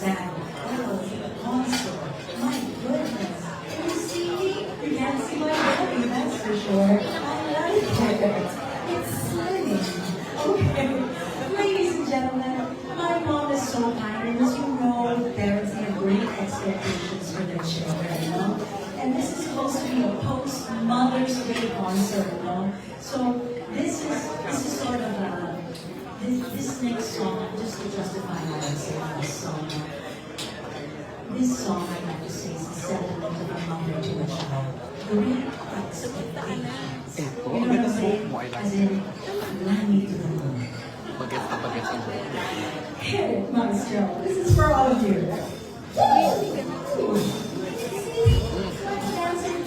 understand. Oh, the concert. My goodness. Can you see me? You can't see my body, that's for sure. I like it. It's stunning. Okay. Ladies and gentlemen, my mom is so kind, and as you know, parents have great expectations for their children, you know? And this is supposed to be a post-Mother's Day concert, you know? So this is sort of a, this next song, just to justify why I'm saying this song, this song, I have to say, is a sentiment of a mother to a child. The real expectations. You know what I'm saying? As in, fly me to the moon. Hit it, Maestro. This is for all of you. Woo! Dancing